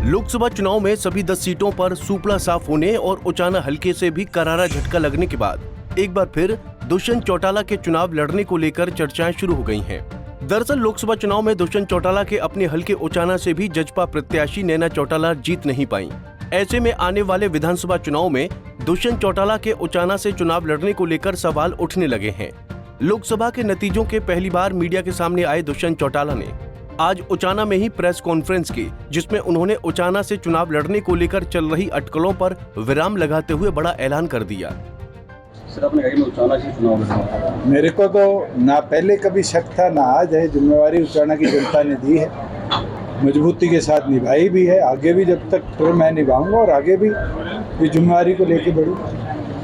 लोकसभा चुनाव में सभी 10 सीटों पर सुपड़ा साफ होने और उचाना हल्के से भी करारा झटका लगने के बाद एक बार फिर दुष्यंत चौटाला के चुनाव लड़ने को लेकर चर्चाएं शुरू हो गई हैं। दरअसल लोकसभा चुनाव में दुष्यंत चौटाला के अपने हल्के उचाना से भी जजपा प्रत्याशी नैना चौटाला जीत नहीं पाई। ऐसे में आने वाले विधानसभा चुनाव में दुष्यंत चौटाला के उचाना से चुनाव लड़ने को लेकर सवाल उठने लगे हैं। लोकसभा के नतीजों के पहली बार मीडिया के सामने आए दुष्यंत चौटाला ने आज उचाना में ही प्रेस कॉन्फ्रेंस की, जिसमें उन्होंने उचाना से चुनाव लड़ने को लेकर चल रही अटकलों पर विराम लगाते हुए बड़ा ऐलान कर दिया। सर, आपने कहा कि मैं उचाना से चुनाव लड़ूंगा। मेरे को तो ना पहले कभी शक था ना आज है। जिम्मेवारी उचाना की जनता ने दी है, मजबूती के साथ निभाई भी है। आगे भी जब तक तो मैं निभाऊंगा और आगे भी इस जिम्मेवारी को लेके बढ़ूंगा।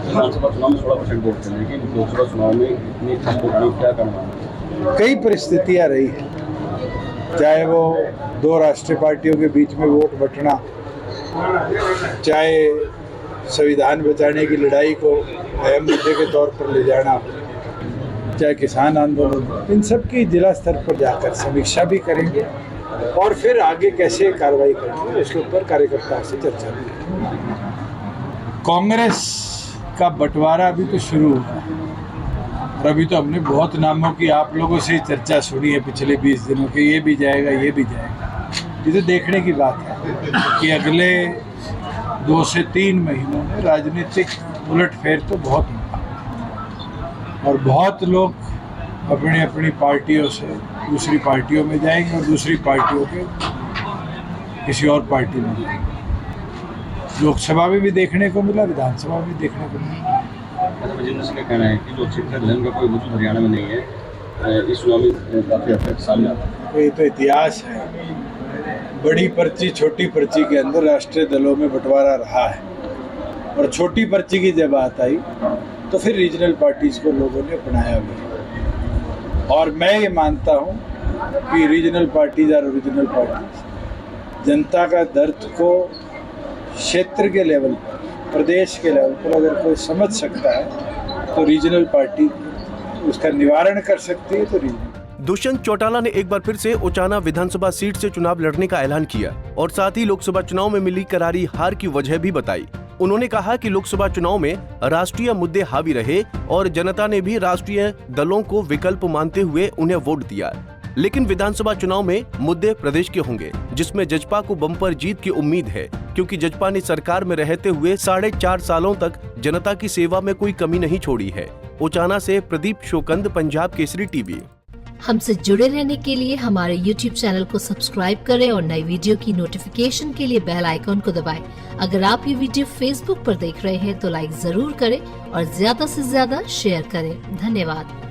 विधानसभा चुनाव में 16% वोट थे, लेकिन लोकसभा चुनाव में इतनी कम वोट क्या करना। कई परिस्थितियां रही है, चाहे वो दो राष्ट्रीय पार्टियों के बीच में वोट बंटना, चाहे संविधान बचाने की लड़ाई को अहम मुद्दे के तौर पर ले जाना, चाहे किसान आंदोलन, इन सब की जिला स्तर पर जाकर समीक्षा भी करेंगे और फिर आगे कैसे कार्रवाई करेंगे उसके ऊपर कार्यकर्ताओं से चर्चा भी करेंगे। कांग्रेस का बंटवारा अभी तो शुरू हुआ है और अभी तो हमने बहुत नामों की आप लोगों से चर्चा सुनी है पिछले 20 दिनों के, ये भी जाएगा ये भी जाएगा। ये तो देखने की बात है कि अगले 2 से 3 महीनों में राजनीतिक उलटफेर तो बहुत होगा और बहुत लोग अपनी अपनी पार्टियों से दूसरी पार्टियों में जाएंगे और दूसरी पार्टियों के किसी और पार्टी में जाएंगे। लोकसभा में भी देखने को मिला, विधानसभा में भी देखने को मिला। राजेंद्र सिंह का कहना है कि जो क्षेत्र का कोई वजूद हरियाणा में नहीं है, इस चुनाव में काफी हद तक सामने आता है। ये तो इतिहास है, बड़ी पर्ची छोटी पर्ची के अंदर राष्ट्रीय दलों में बंटवारा रहा है और छोटी पर्ची की जब बात आई तो फिर रीजनल पार्टीज को लोगों ने अपनाया भी। और मैं ये मानता हूँ कि रीजनल पार्टीज और ओरिजिनल पार्टीज जनता का दर्द को क्षेत्र के लेवल पर, प्रदेश के लेवल पर अगर कोई समझ सकता है तो रीजनल पार्टी उसका निवारण कर सकती है। तो रीजनल दुष्यंत चौटाला ने एक बार फिर से उचाना विधानसभा सीट से चुनाव लड़ने का ऐलान किया और साथ ही लोकसभा चुनाव में मिली करारी हार की वजह भी बताई। उन्होंने कहा कि लोकसभा चुनाव में राष्ट्रीय मुद्दे हावी रहे और जनता ने भी राष्ट्रीय दलों को विकल्प मानते हुए उन्हें वोट दिया, लेकिन विधानसभा चुनाव में मुद्दे प्रदेश के होंगे जिसमें जजपा को बम्पर जीत की उम्मीद है, क्योंकि जजपा ने सरकार में रहते हुए 4.5 सालों तक जनता की सेवा में कोई कमी नहीं छोड़ी है। उचाना से प्रदीप शोकंद, पंजाब केसरी टीवी। हमसे जुड़े रहने के लिए हमारे YouTube चैनल को सब्सक्राइब करें और नई वीडियो की नोटिफिकेशन के लिए बेल आइकॉन को दबाएं। अगर आप ये वीडियो Facebook पर देख रहे हैं तो लाइक जरूर करें और ज्यादा से ज्यादा शेयर करें। धन्यवाद।